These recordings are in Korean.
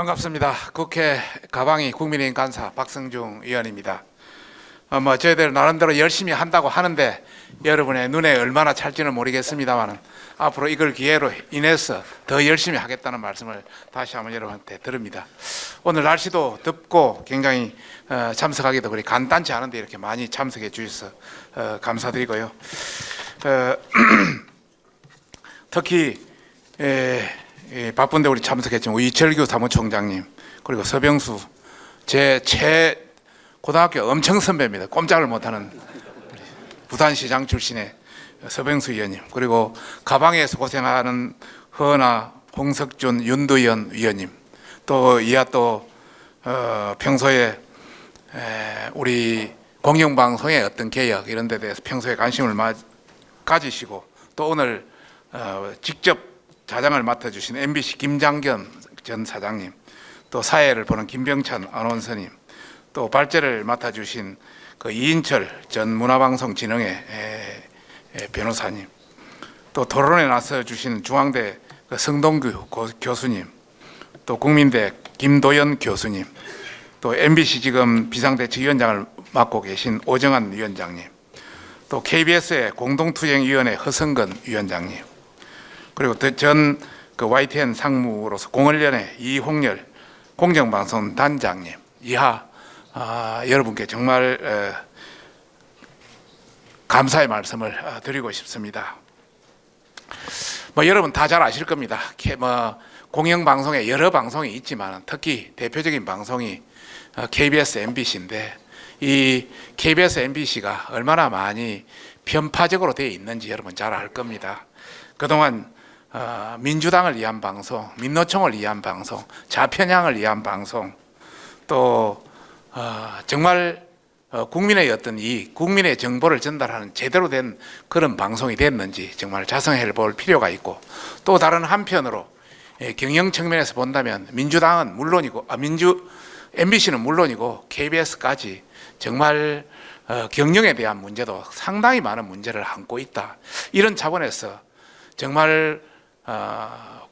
반갑습니다. 국회 가방이 국민의힘 간사 박성중 의원입니다. 저희들 나름대로 열심히 한다고 하는데 여러분의 눈에 얼마나 찰지는 모르겠습니다만 앞으로 이걸 기회로 인해서 더 열심히 하겠다는 말씀을 다시 한번 여러분한테 드립니다. 오늘 날씨도 덥고 굉장히 참석하기도 그리 간단치 않은데 이렇게 많이 참석해 주셔서 감사드리고요. 특히 바쁜데 우리 참석했지만 이철규 사무총장님 그리고 서병수 제 고등학교 엄청 선배입니다. 꼼짝을 못하는 부산시장 출신의 서병수 의원님 그리고 가방에서 고생하는 허나 홍석준 윤두현 의원님 또 이하 또 평소에 우리 공영방송의 어떤 개혁 이런 데 대해서 평소에 관심을 가지시고 또 오늘 직접 자장을 맡아주신 MBC 김장겸 전 사장님 또 사회를 보는 김병찬 아나운서님 또 발제를 맡아주신 그 이인철 전 문화방송진흥회 변호사님 또 토론에 나서주신 중앙대 성동규 교수님 또 국민대 김도연 교수님 또 MBC 지금 비상대책위원장을 맡고 계신 오정환 위원장님 또 KBS의 공동투쟁위원회 허성근 위원장님 그리고 전 YTN 상무로서 공언련의 이홍렬 공정방송 단장님 이하 여러분께 정말 감사의 말씀을 드리고 싶습니다. 여러분 다 잘 아실 겁니다. 공영방송에 여러 방송이 있지만 특히 대표적인 방송이 KBS, MBC인데 이 KBS, MBC가 얼마나 많이 편파적으로 되어 있는지 여러분 잘 알 겁니다. 그동안 민주당을 위한 방송, 민노총을 위한 방송, 좌편향을 위한 방송, 또 정말 국민의 어떤 이익, 국민의 정보를 전달하는 제대로 된 그런 방송이 됐는지 정말 자성해 볼 필요가 있고 또 다른 한편으로 경영 측면에서 본다면 민주당은 물론이고 MBC는 물론이고 KBS까지 정말 경영에 대한 문제도 상당히 많은 문제를 안고 있다. 이런 차원에서 정말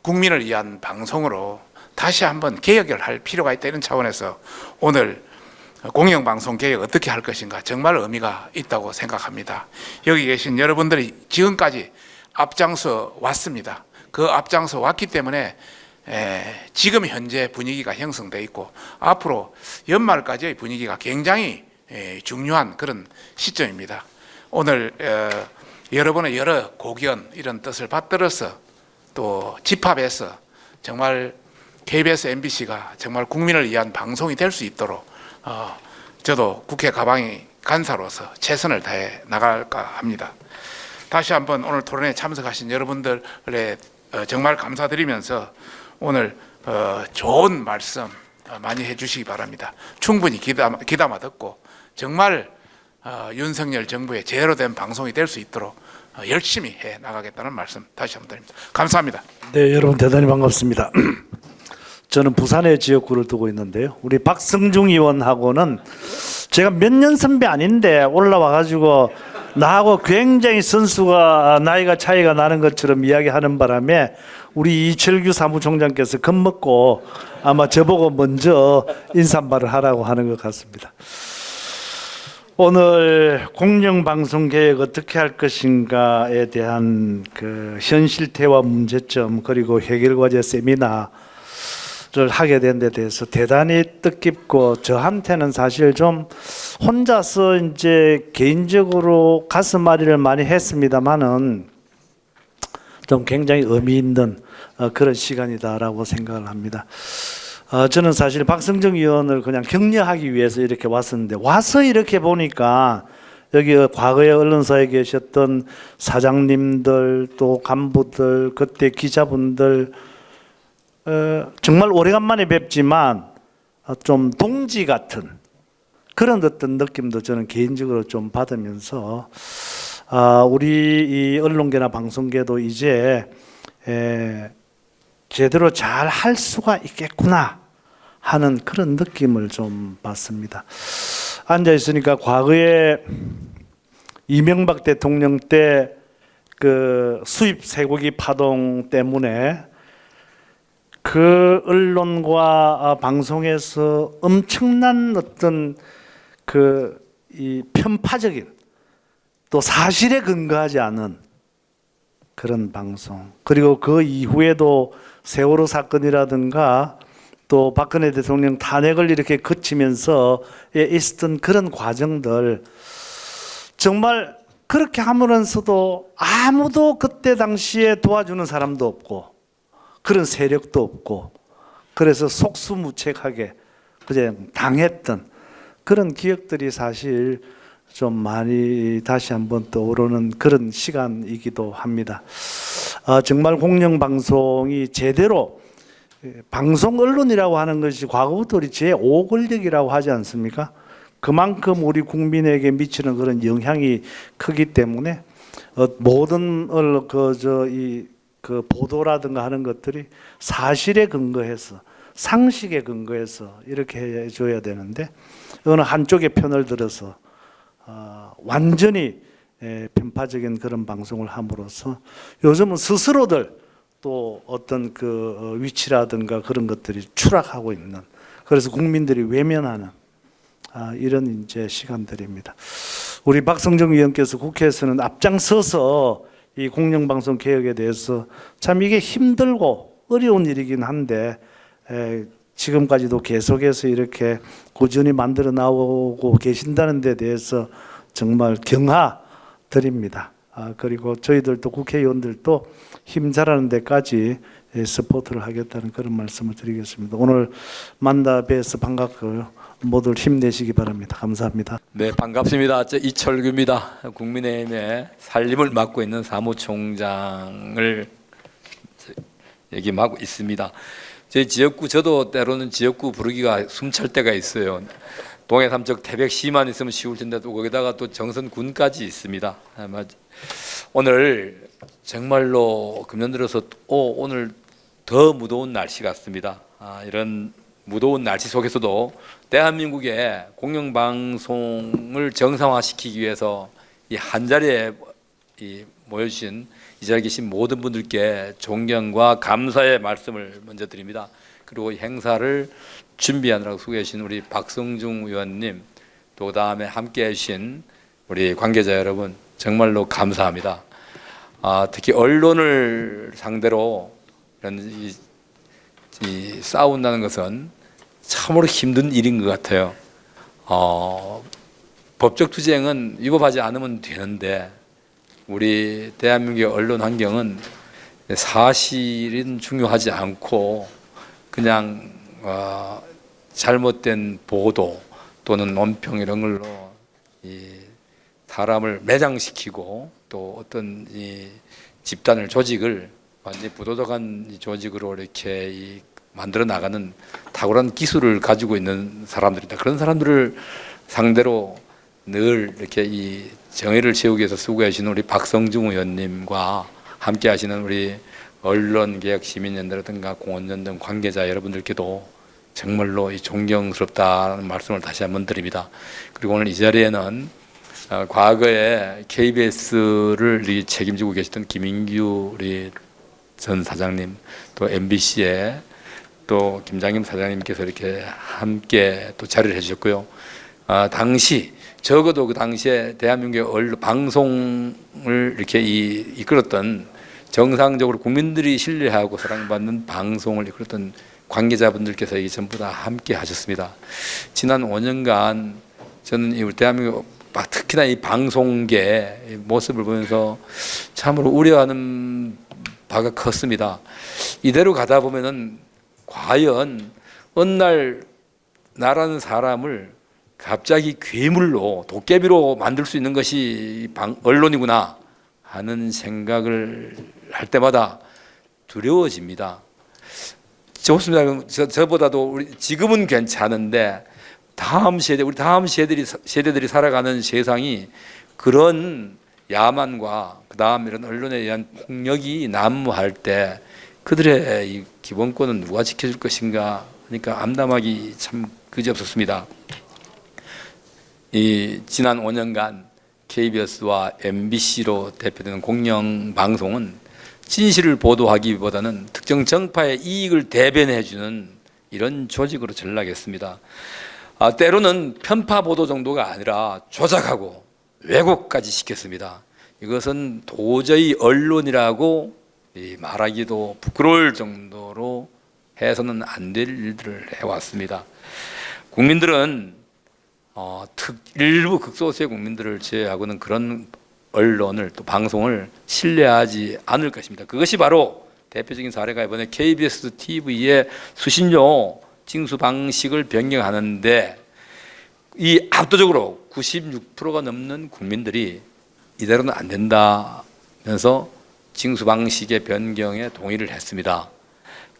국민을 위한 방송으로 다시 한번 개혁을 할 필요가 있다. 이런 차원에서 오늘 공영방송 개혁 어떻게 할 것인가 정말 의미가 있다고 생각합니다. 여기 계신 여러분들이 지금까지 앞장서 왔습니다. 그 앞장서 왔기 때문에 지금 현재 분위기가 형성되어 있고 앞으로 연말까지의 분위기가 굉장히 중요한 그런 시점입니다. 오늘 여러분의 여러 고견 이런 뜻을 받들어서 또 집합해서 정말 KBS, MBC가 정말 국민을 위한 방송이 될 수 있도록 저도 국회 가방이 간사로서 최선을 다해 나갈까 합니다. 다시 한번 오늘 토론에 참석하신 여러분들의 정말 감사드리면서 오늘 좋은 말씀 많이 해주시기 바랍니다. 충분히 귀담아 듣고 정말 윤석열 정부의 제대로 된 방송이 될 수 있도록 열심히 해 나가겠다는 말씀 다시 한번 드립니다. 감사합니다. 네, 여러분 대단히 반갑습니다. 저는 부산에 지역구를 두고 있는데요. 우리 박성중 의원하고는 제가 몇 년 선배 아닌데 올라와가지고 나하고 굉장히 선수가 나이가 차이가 나는 것처럼 이야기하는 바람에 우리 이철규 사무총장께서 겁먹고 아마 저보고 먼저 인사말을 하라고 하는 것 같습니다. 오늘 공영방송 개혁 어떻게 할 것인가에 대한 그 현실태와 문제점 그리고 해결과제 세미나를 하게 된 데 대해서 대단히 뜻깊고 저한테는 사실 좀 혼자서 이제 개인적으로 가슴앓이를 많이 했습니다만은 좀 굉장히 의미 있는 그런 시간이다라고 생각을 합니다. 저는 사실 박성중 의원을 그냥 격려하기 위해서 이렇게 왔었는데 와서 이렇게 보니까 여기 과거에 언론사에 계셨던 사장님들 또 간부들 그때 기자분들 정말 오래간만에 뵙지만 좀 동지 같은 그런 어떤 느낌도 저는 개인적으로 좀 받으면서 우리 이 언론계나 방송계도 이제 제대로 잘 할 수가 있겠구나 하는 그런 느낌을 좀 받습니다. 앉아 있으니까 과거에 이명박 대통령 때 그 수입 쇠고기 파동 때문에 그 언론과 방송에서 엄청난 어떤 이 편파적인 또 사실에 근거하지 않은 그런 방송, 그리고 그 이후에도 세월호 사건이라든가 또 박근혜 대통령 탄핵을 이렇게 거치면서 있었던 그런 과정들, 정말 그렇게 하면서도 아무도 그때 당시에 도와주는 사람도 없고 그런 세력도 없고, 그래서 속수무책하게 그냥 당했던 그런 기억들이 사실 좀 많이 다시 한번 떠오르는 그런 시간이기도 합니다. 정말 공영방송이 제대로, 방송 언론이라고 하는 것이 과거부터 우리 제5권력이라고 하지 않습니까? 그만큼 우리 국민에게 미치는 그런 영향이 크기 때문에 모든 그 보도라든가 하는 것들이 사실에 근거해서, 상식에 근거해서 이렇게 해줘야 되는데, 어느 한쪽의 편을 들어서 완전히 편파적인 그런 방송을 함으로써 요즘은 스스로들 또 어떤 그 위치라든가 그런 것들이 추락하고 있는, 그래서 국민들이 외면하는 이런 이제 시간들입니다. 우리 박성정 의원께서 국회에서는 앞장서서 이 공영방송 개혁에 대해서 참 이게 힘들고 어려운 일이긴 한데 지금까지도 계속해서 이렇게 꾸준히 만들어 나오고 계신다는 데 대해서 정말 경하드립니다. 그리고 저희들도 국회의원들도 힘 잘하는 데까지 서포트를 하겠다는 그런 말씀을 드리겠습니다. 오늘 만나 뵈서 반갑고요. 모두 힘내시기 바랍니다. 감사합니다. 네, 반갑습니다. 저 이철규입니다. 국민의힘의 살림을 맡고 있는 사무총장을 역임하고 있습니다. 저희 지역구, 저도 때로는 지역구 부르기가 숨찰 때가 있어요. 동해 삼척 태백시만 있으면 쉬울 텐데 또 거기다가 또 정선군까지 있습니다. 오늘 정말로 금년 들어서 오늘 더 무더운 날씨 같습니다. 이런 무더운 날씨 속에서도 대한민국의 공영방송을 정상화시키기 위해서 이 한자리에 모여주신 이 자리에 계신 모든 분들께 존경과 감사의 말씀을 먼저 드립니다. 그리고 행사를 준비하느라고 수고하신 우리 박성중 의원님, 또 그다음에 함께해 주신 우리 관계자 여러분, 정말로 감사합니다. 특히 언론을 상대로 이런 이 싸운다는 것은 참으로 힘든 일인 것 같아요. 법적 투쟁은 위법하지 않으면 되는데 우리 대한민국의 언론 환경은 사실은 중요하지 않고 그냥 잘못된 보도 또는 논평 이런 걸로 이 사람을 매장시키고 또 어떤 이 집단을, 조직을 완전히 부도덕한 조직으로 이렇게 만들어 나가는 탁월한 기술을 가지고 있는 사람들이다. 그런 사람들을 상대로 늘 이렇게 이 정의를 세우기 위해서 수고하시는 우리 박성중 의원님과 함께 하시는 우리 언론개혁 시민연대라든가 공원연 등 관계자 여러분들께도 정말로 존경스럽다는 말씀을 다시 한번 드립니다. 그리고 오늘 이 자리에는 과거에 KBS를 책임지고 계시던 김인규 우리 전 사장님, 또 MBC의 또 김장임 사장님께서 이렇게 함께 또 자리를 해주셨고요. 당시 적어도 그 당시에 대한민국의 언론 방송을 이렇게 이끌었던, 정상적으로 국민들이 신뢰하고 사랑받는 방송을 이끌었던 관계자분들께서 이 전부 다 함께 하셨습니다. 지난 5년간 저는 이 대한민국 특히나 이 방송계의 모습을 보면서 참으로 우려하는 바가 컸습니다. 이대로 가다 보면은 과연 어느 날 나라는 사람을 갑자기 괴물로, 도깨비로 만들 수 있는 것이 언론이구나 하는 생각을 할 때마다 두려워집니다. 좋습니다. 저보다도 지금은 괜찮은데 다음 세대, 우리 다음 세대들이 살아가는 세상이 그런 야만과 그다음 이런 언론에 의한 폭력이 난무할 때 그들의 이 기본권은 누가 지켜줄 것인가 하니까 암담하기 참 그지없었습니다. 이 지난 5년간 KBS와 MBC로 대표되는 공영방송은 진실을 보도하기보다는 특정 정파의 이익을 대변해주는 이런 조직으로 전락했습니다. 때로는 편파 보도 정도가 아니라 조작하고 왜곡까지 시켰습니다. 이것은 도저히 언론이라고 말하기도 부끄러울 정도로 해서는 안 될 일들을 해왔습니다. 국민들은 일부 극소수의 국민들을 제외하고는 그런 언론을 또 방송을 신뢰하지 않을 것입니다. 그것이 바로 대표적인 사례가 이번에 KBS TV의 수신료 징수 방식을 변경하는데 이 압도적으로 96%가 넘는 국민들이 이대로는 안 된다면서 징수 방식의 변경에 동의를 했습니다.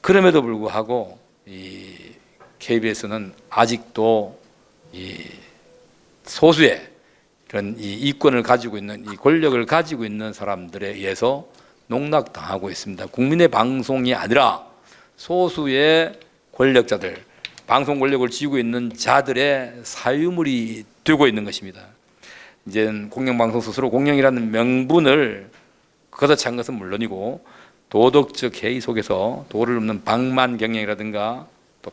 그럼에도 불구하고 이 KBS는 아직도 이 소수의 그런 이 이권을 가지고 있는 이 권력을 가지고 있는 사람들에 의해서 농락당하고 있습니다. 국민의 방송이 아니라 소수의 권력자들, 방송 권력을 쥐고 있는 자들의 사유물이 되고 있는 것입니다. 이제는 공영방송 스스로 공영이라는 명분을 걷어찬 것은 물론이고 도덕적 해이 속에서 도를 넘는 방만 경영이라든가 또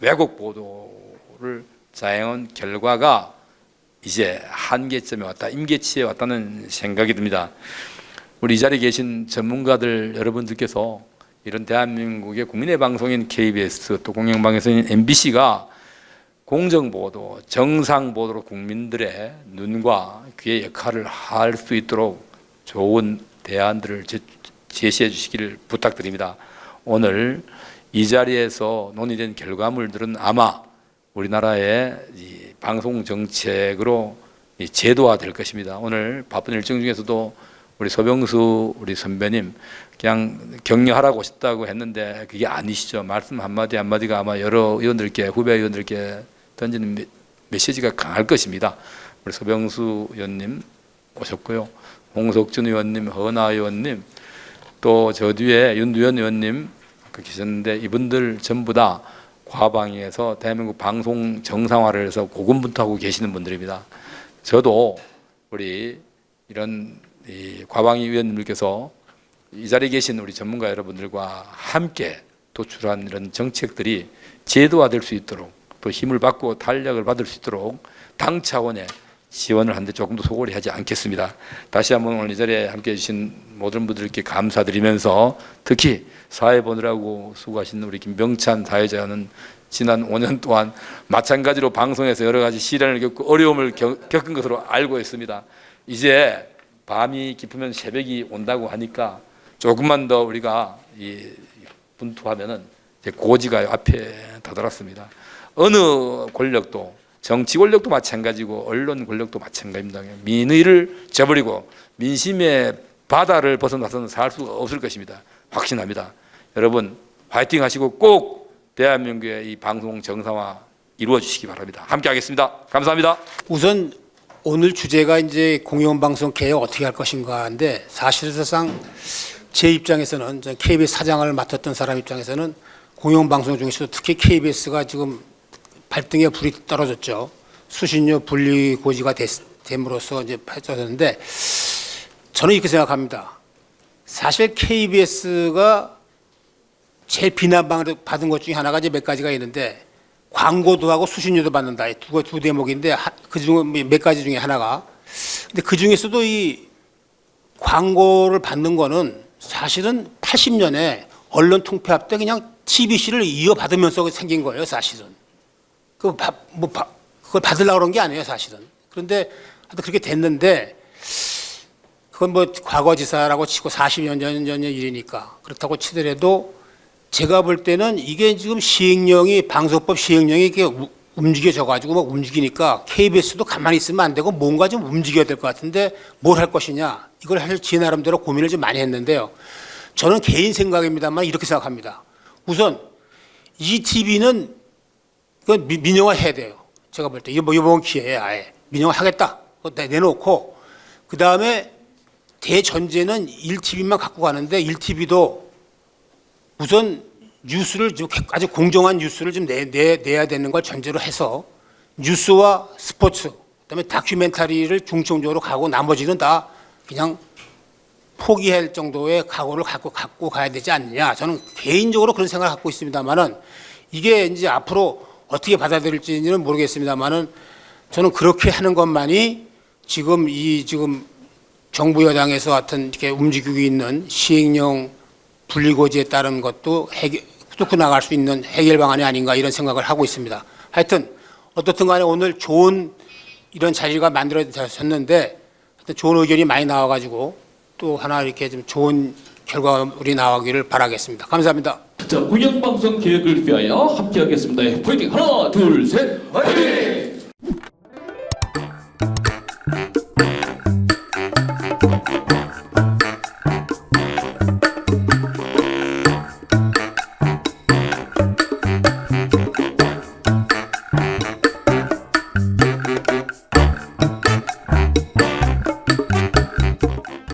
왜곡 보도를 자행한 결과가 이제 한계점에 왔다, 임계치에 왔다는 생각이 듭니다. 우리 이 자리에 계신 전문가들 여러분들께서 이런 대한민국의 국민의 방송인 KBS 또 공영방송인 MBC가 공정보도, 정상보도로 국민들의 눈과 귀의 역할을 할 수 있도록 좋은 대안들을 제시해 주시기를 부탁드립니다. 오늘 이 자리에서 논의된 결과물들은 아마 우리나라의 이 방송 정책으로 제도화될 것입니다. 오늘 바쁜 일정 중에서도 우리 서병수 우리 선배님 그냥 격려하라고 오셨다고 했는데 그게 아니시죠. 말씀 한마디 한마디가 아마 여러 의원들께 후배 의원들께 던지는 메시지가 강할 것입니다. 우리 서병수 의원님 오셨고요. 홍석준 의원님, 허나 의원님 또 저 뒤에 윤두현 의원님 계셨는데 이분들 전부 다 과방위에서 대한민국 방송 정상화를 해서 고군분투하고 계시는 분들입니다. 저도 우리 이런 과방위 위원님들께서 이 자리에 계신 우리 전문가 여러분들과 함께 도출한 이런 정책들이 제도화될 수 있도록 또 힘을 받고 탄력을 받을 수 있도록 당 차원의 지원을 하는데 조금 더 소홀히 하지 않겠습니다. 다시 한번 오늘 이 자리에 함께해 주신 모든 분들께 감사드리면서 특히 사회 보느라고 수고하신 우리 김병찬 사회자는 지난 5년 동안 마찬가지로 방송에서 여러 가지 시련을 겪고 어려움을 겪은 것으로 알고 있습니다. 이제 밤이 깊으면 새벽이 온다고 하니까 조금만 더 우리가 분투하면은 이제 고지가 앞에 다다랐습니다. 어느 권력도 정치 권력도 마찬가지고 언론 권력도 마찬가지입니다. 민의를 저버리고 민심의 바다를 벗어나서는 살 수가 없을 것입니다. 확신합니다. 여러분 파이팅 하시고 꼭 대한민국의 이 방송 정상화 이루어 주시기 바랍니다. 함께 하겠습니다. 감사합니다. 우선 오늘 주제가 이제 공영방송 개혁 어떻게 할 것인가인데 사실상 제 입장에서는 KBS 사장을 맡았던 사람 입장에서는 공영방송 중에서도 특히 KBS가 지금 발등에 불이 떨어졌죠. 수신료 분리 고지가 됨으로써 이제 빠졌는데 저는 이렇게 생각합니다. 사실 KBS가 제일 비난받은 것 중에 하나가 이제 몇 가지가 있는데 광고도 하고 수신료도 받는다. 두 대목인데 그 중에 몇 가지 중에 하나가. 근데 그 중에서도 이 광고를 받는 거는 사실은 80년에 언론 통폐합 때 그냥 TBC를 이어받으면서 생긴 거예요, 사실은. 그걸 받으려고 그런 게 아니에요, 사실은. 그런데 하여튼 그렇게 됐는데 그건 뭐 과거지사라고 치고 40년 전 일이니까 그렇다고 치더라도 제가 볼 때는 이게 지금 시행령이 방송법 시행령이 이게 움직여져 가지고 막 움직이니까 KBS도 가만히 있으면 안 되고 뭔가 좀 움직여야 될 것 같은데 뭘 할 것이냐 이걸 사실 제 나름대로 고민을 좀 많이 했는데요. 저는 개인 생각입니다만 이렇게 생각합니다. 우선 ETV는 그건 민영화 해야 돼요. 제가 볼 때 이번 기회에 아예 민영화 하겠다 내놓고 그 다음에 대전제는 1TV만 갖고 가는데 1TV도 우선 뉴스를 좀 아주 공정한 뉴스를 좀 내야 되는 걸 전제로 해서 뉴스와 스포츠 그다음에 다큐멘터리를 중점적으로 가고 나머지는 다 그냥 포기할 정도의 각오를 갖고 가야 되지 않느냐. 저는 개인적으로 그런 생각을 갖고 있습니다만은 이게 이제 앞으로 어떻게 받아들일지는 모르겠습니다만은 저는 그렇게 하는 것만이 지금 정부 여당에서 하여튼 이렇게 움직이고 있는 시행령 분리고지에 따른 것도 뚫고 나갈 수 있는 해결 방안이 아닌가 이런 생각을 하고 있습니다. 하여튼 어떻든 간에 오늘 좋은 이런 자리가 만들어졌는데 하여튼 좋은 의견이 많이 나와가지고 또 하나 이렇게 좀 좋은 결과물이 나오기를 바라겠습니다. 감사합니다. 자, 공영방송 개혁을 위하여 함께하겠습니다. 파이팅! 하나, 둘, 셋! 파이팅!